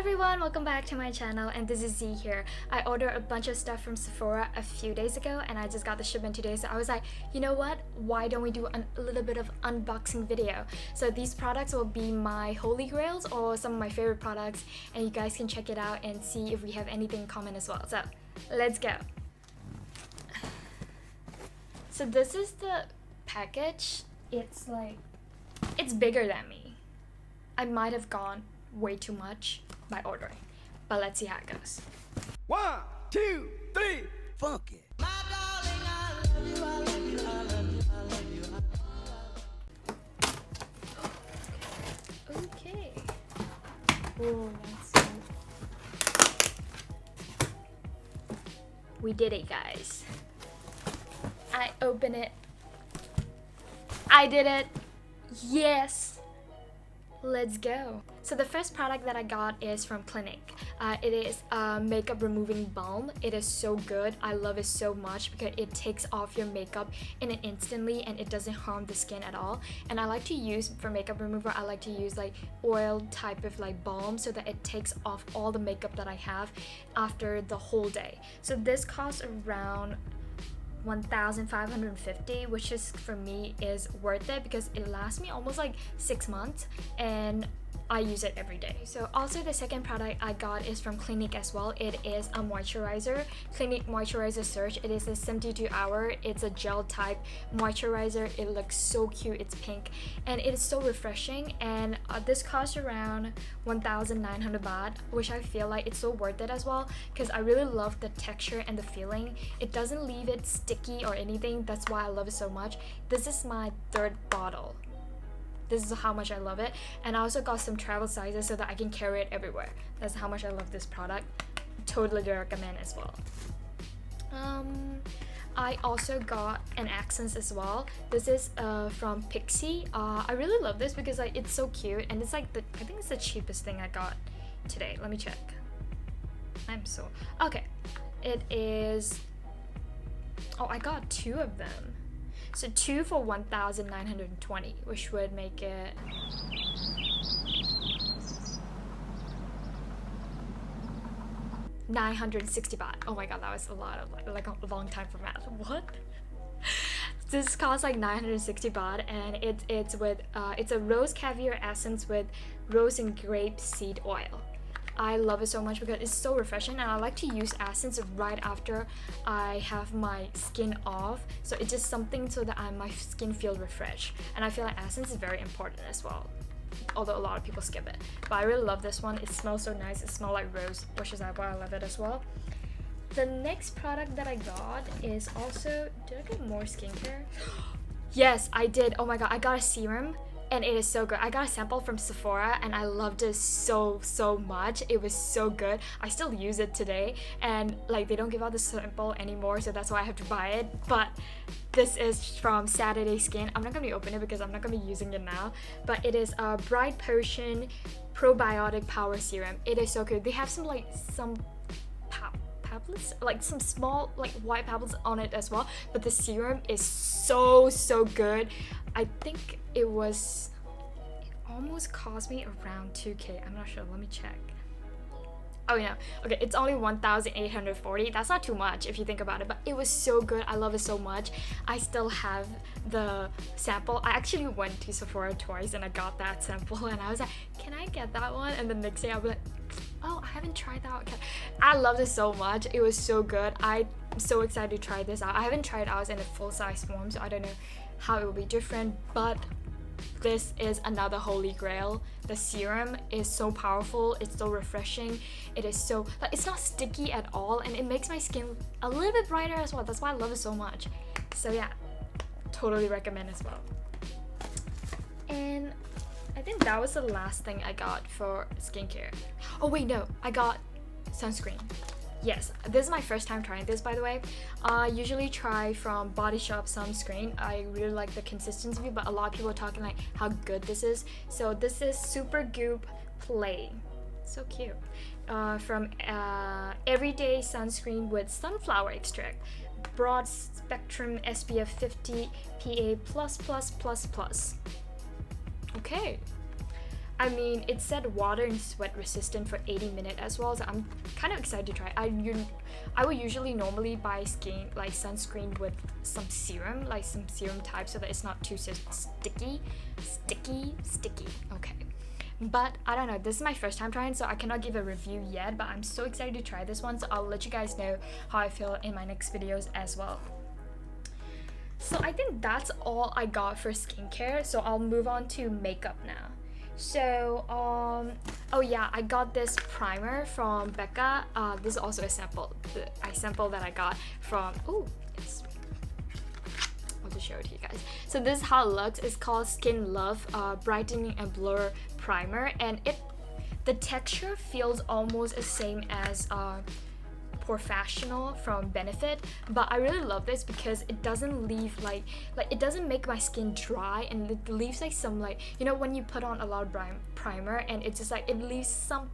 everyone, welcome back to my channel, and this is Z here. I ordered a bunch of stuff from Sephora a few days ago and I just got the shipment today, so I was like, you know what, why don't we do a little bit of unboxing video? So these products will be my holy grails or some of my favorite products, and you guys can check it out and see if we have anything in common as well. So let's go. So this is the package. It's bigger than me. I might have gone way too much by ordering, but let's see how it goes. 1, 2, 3, funk it. My darling, I love you, I love you, I love you, I love you, I love you. Okay. Oh, that's so... We did it, guys. I open it. I did it. Yes. Let's go. So the first product that I got is from Clinique. It is a makeup removing balm. It is so good. I love it so much because it takes off your makeup in an instantly and it doesn't harm the skin at all. And I like to use, for makeup remover, I like to use like oil type of like balm so that it takes off all the makeup that I have after the whole day. So this costs around 1,550, which is for me is worth it because it lasts me almost like 6 months and I use it every day. So also the second product I got is from Clinique as well. It is a moisturizer, Clinique Moisturizer Surge. It is a 72-hour. It's a gel type moisturizer. It looks so cute. It's pink and it is so refreshing, and this costs around 1,900 baht, which I feel like it's so worth it as well because I really love the texture and the feeling. It doesn't leave it sticky or anything. That's why I love it so much. This is my third bottle. This is how much I love it, and I also got some travel sizes so that I can carry it everywhere. That's how much I love this product. Totally recommend as well. I also got an accents as well. This is from Pixie. I really love this because like it's so cute and it's like I think it's the cheapest thing I got today. Let me check. Okay. It is. Oh, I got 2 of them. So 2 for 1,920, which would make it 960 baht. Oh my god, that was a lot of like a long time for math. What? This costs like 960 baht, and it's with it's a rose caviar essence with rose and grape seed oil. I love it so much because it's so refreshing, and I like to use essence right after I have my skin off, so it's just something so that my skin feels refreshed, and I feel like essence is very important as well, although a lot of people skip it. But I really love this one. It smells so nice. It smells like rose, which is why I love it as well. The next product that I got is also, did I get more skincare? Yes, I did. Oh my god, I got a serum and it is so good. I got a sample from Sephora and I loved it so much. It was so good. I still use it today, and like they don't give out the sample anymore, so that's why I have to buy it. But this is from Saturday Skin. I'm not gonna be opening it because I'm not gonna be using it now, but it is a Bright Potion Probiotic Power Serum. It is so good. They have some tablets, like some small like white tablets on it as well, but the serum is so good. I think it almost cost me around 2k. I'm not sure, let me check. Oh yeah, okay, it's only 1,840. That's not too much if you think about it, but it was so good. I love it so much. I still have the sample. I actually went to Sephora twice and I got that sample and I was like, can I get that one? And the next day I was like, oh, I haven't tried that one. I loved it so much. It was so good. I'm so excited to try this out. I haven't tried it out in a full-size form, so I don't know how it will be different, but this is another holy grail. The serum is so powerful. It's so refreshing. It is so, like, it's not sticky at all, and it makes my skin a little bit brighter as well. That's why I love it so much. So yeah, totally recommend as well. And I think that was the last thing I got for skincare. Oh wait, no, I got sunscreen. Yes, this is my first time trying this, by the way. I usually try from Body Shop sunscreen. I really like the consistency, but a lot of people are talking like how good this is. So this is Super Goop Play. So cute. From Everyday Sunscreen with Sunflower Extract. Broad Spectrum SPF 50 PA++++. Okay. I mean, it said water and sweat resistant for 80 minutes as well, so I'm kind of excited to try it. I would usually normally buy sunscreen with some serum, like some serum type, so that it's not too sticky. Okay. But I don't know, this is my first time trying, so I cannot give a review yet, but I'm so excited to try this one, so I'll let you guys know how I feel in my next videos as well. So I think that's all I got for skincare, so I'll move on to makeup now. So oh yeah, I got this primer from Becca. This is also a sample, sample that I got from, I'll just show it to you guys. So this is how it looks. It's called Skin Love Brightening and Blur Primer, and the texture feels almost the same as Professional from Benefit, but I really love this because it doesn't leave like it doesn't make my skin dry, and it leaves like some, like, you know, when you put on a lot of primer and it's just like it leaves some,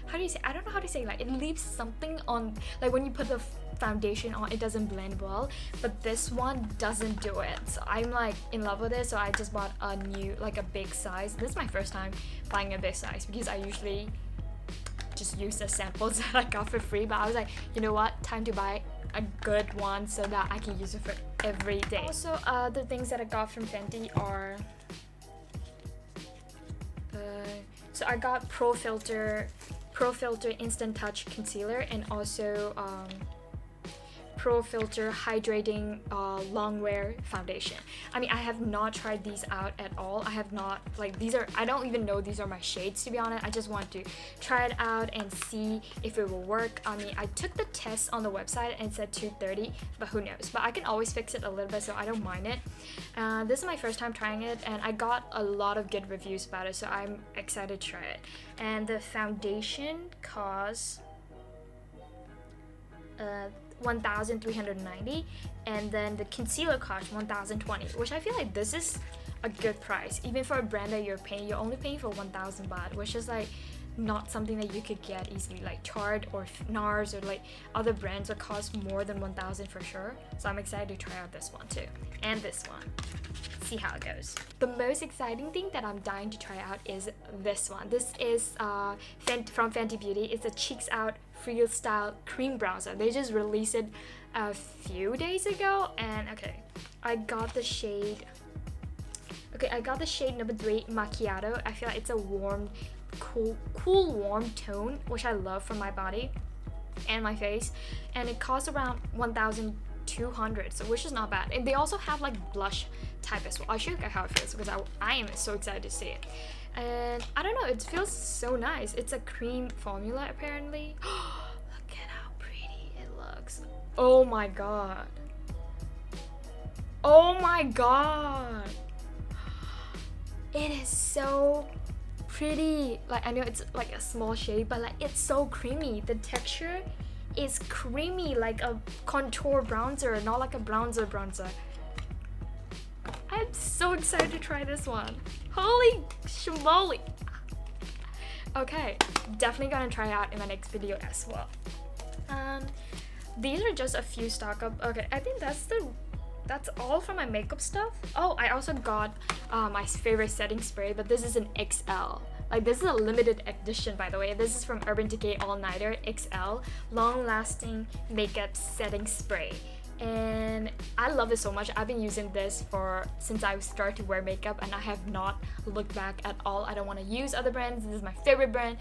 how do you say, I don't know how to say, like it leaves something on, like when you put the foundation on it doesn't blend well, but this one doesn't do it. So I'm like in love with it, so I just bought a new, like a big size. This is my first time buying a big size because I usually just use the samples that I got for free, but I was like, you know what, time to buy a good one so that I can use it for every day. Also, the things that I got from Fenty are so I got Pro Filter Instant Touch Concealer, and also Pro Filter Hydrating Long Wear Foundation. I mean, I have not tried these out at all. I have not, like, I don't even know these are my shades, to be honest. I just want to try it out and see if it will work. I mean, I took the test on the website and it said 230, but who knows. But I can always fix it a little bit, so I don't mind it. This is my first time trying it, and I got a lot of good reviews about it, so I'm excited to try it. And the foundation costs 1,390, and then the concealer cost 1,020, which I feel like this is a good price. Even for a brand that you're only paying for 1,000 baht, which is like not something that you could get easily, like Tarte or NARS or like other brands that cost more than 1,000 for sure. So I'm excited to try out this one too, and this one. See how it goes. The most exciting thing that I'm dying to try out is this one. This is from Fenty Beauty. It's a Cheeks Out Freestyle Cream Bronzer. They just released it a few days ago, and okay, I got the shade number 3 Macchiato. I feel like it's a warm, cool warm tone, which I love for my body and my face, and it costs around 1,200, so which is not bad. And they also have like blush type as well. I'll show you guys how it feels because I am so excited to see it. And I don't know, it feels so nice. It's a cream formula apparently. Look at how pretty it looks. Oh my god. Oh my god. It is so pretty. Like, I know it's like a small shade, but like it's so creamy. The texture is creamy, like a contour bronzer, not like a bronzer. I'm so excited to try this one. Holy schmoly. Okay, definitely gonna try it out in my next video as well. These are just a few stock up. Okay, I think that's all for my makeup stuff. Oh, I also got my favorite setting spray, but this is an XL. Like, this is a limited edition, by the way. This is from Urban Decay All Nighter XL Long Lasting Makeup Setting Spray, and I love it so much. I've been using this since I started to wear makeup, and I have not looked back at all. I don't want to use other brands. This is my favorite brand.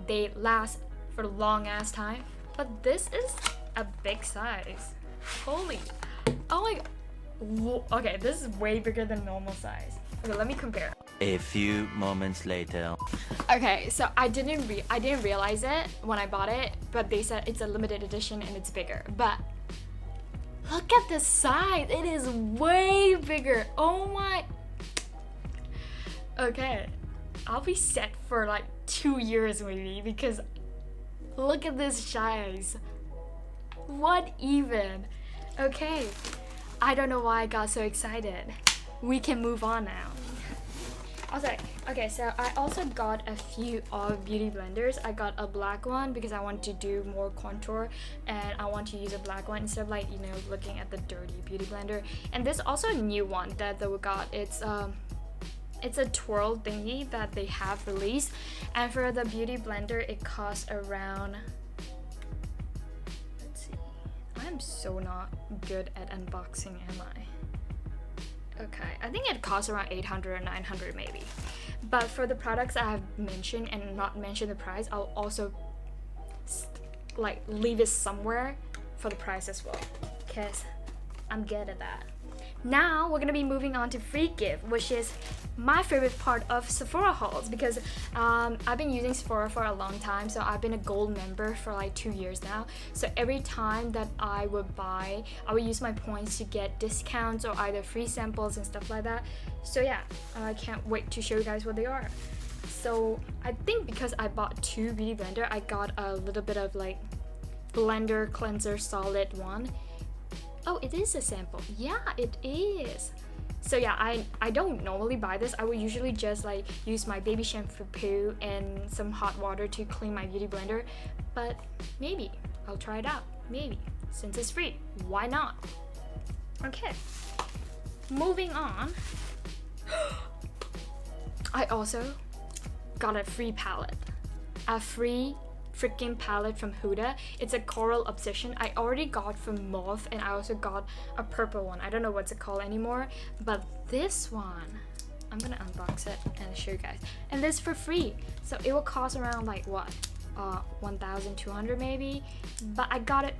They last for a long ass time, but this is a big size. Holy, oh my god. Okay, this is way bigger than normal size. Okay, let me compare. A few moments later. Okay, so I didn't realize it when I bought it, but they said it's a limited edition and it's bigger. But look at the size. It is way bigger. Oh my. Okay, I'll be set for like 2 years maybe, because look at this size. What even? Okay, I don't know why I got so excited. We can move on now. Okay, so I also got a few beauty blenders. I got a black one because I want to do more contour, and I want to use a black one instead of, like, you know, looking at the dirty beauty blender. And this also a new one that we got. It's It's a twirl thingy that they have released, and for the beauty blender it costs around, let's see, I'm so not good at unboxing, am I? Okay, I think it costs around 800 or 900 maybe. But for the products I have mentioned and not mentioned the price, I'll also like leave it somewhere for the price as well, because I'm good at that. Now we're gonna be moving on to free gift, which is my favorite part of Sephora hauls, because I've been using Sephora for a long time. So I've been a gold member for like 2 years now. So every time that I would buy, I would use my points to get discounts or either free samples and stuff like that. So yeah, I can't wait to show you guys what they are. So I think because I bought 2 beauty blender, I got a little bit of like blender cleanser solid one. Oh, it is a sample. Yeah, it is. So yeah, I don't normally buy this. I would usually just like use my baby shampoo and some hot water to clean my beauty blender. But maybe I'll try it out. Maybe, since it's free. Why not? Okay. Moving on. I also got a free palette. A free freaking palette from Huda. It's a Coral Obsession. I already got from Mauve, and I also got a purple one. I don't know what's it called anymore, but this one, I'm gonna unbox it and show you guys. And this for free, so it will cost around like what, 1,200 maybe, but I got it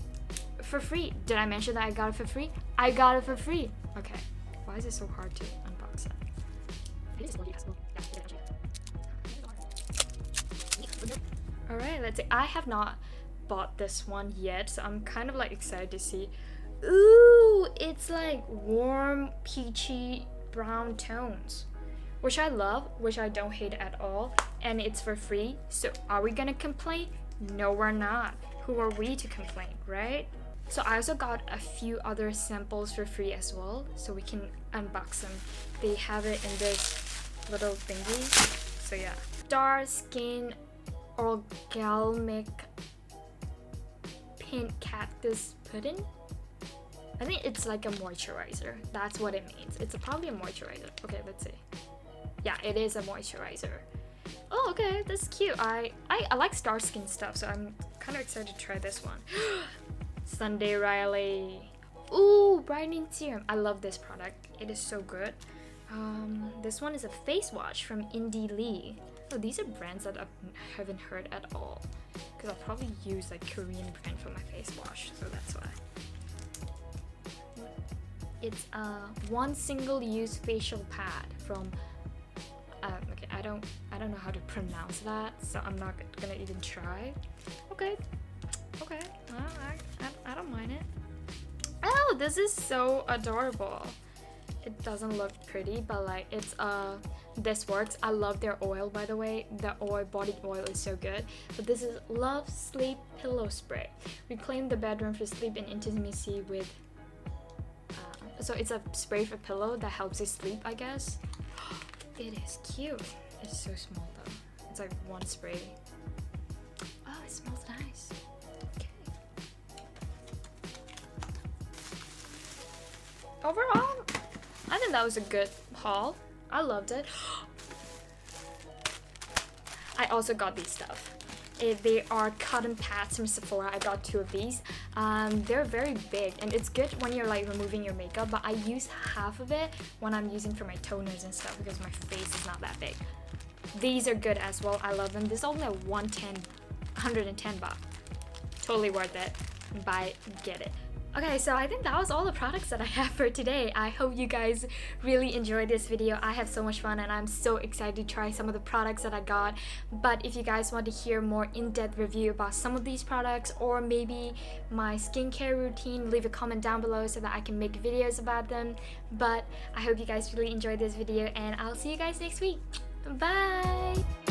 for free. Did I mention that I got it for free? I got it for free. Okay, why is it so hard to unbox it? Alright, let's see. I have not bought this one yet, so I'm kind of like excited to see. Ooh, it's like warm peachy brown tones, which I love, which I don't hate at all, and it's for free. So are we gonna complain? No, we're not. Who are we to complain, right? So I also got a few other samples for free as well, so we can unbox them. They have it in this little thingy. So yeah, Star Skin Orgalmic Pink Cactus Pudding. I think it's like a moisturizer. That's what it means. It's probably a moisturizer. Okay, let's see. Yeah, it is a moisturizer. Oh, okay, that's cute. I like Star Skin stuff, so I'm kind of excited to try this one. Sunday Riley. Ooh, brightening serum. I love this product. It is so good. This one is a face wash from Indie Lee. Oh, these are brands that I haven't heard at all, because I'll probably use like Korean brand for my face wash, so that's why. It's one single-use facial pad from. Okay, I don't know how to pronounce that, so I'm not gonna even try. Okay, I don't mind it. Oh, this is so adorable. It doesn't look pretty, but like it's this works. I love their oil, by the way. The body oil is so good. But this is Love Sleep Pillow Spray. Reclaim the bedroom for sleep and intimacy with. So it's a spray for pillow that helps you sleep, I guess. It is cute. It's so small though. It's like one spray. Oh, it smells nice. Okay. Overall, I think that was a good haul. I loved it. I also got these stuff. They are cotton pads from Sephora. I got 2 of these. They're very big, and it's good when you're like removing your makeup, but I use half of it when I'm using for my toners and stuff because my face is not that big. These are good as well. I love them. This is only 110 baht. Totally worth it. Buy it, get it. Okay, so I think that was all the products that I have for today. I hope you guys really enjoyed this video. I have so much fun and I'm so excited to try some of the products that I got. But if you guys want to hear more in-depth review about some of these products or maybe my skincare routine, leave a comment down below so that I can make videos about them. But I hope you guys really enjoyed this video and I'll see you guys next week. Bye!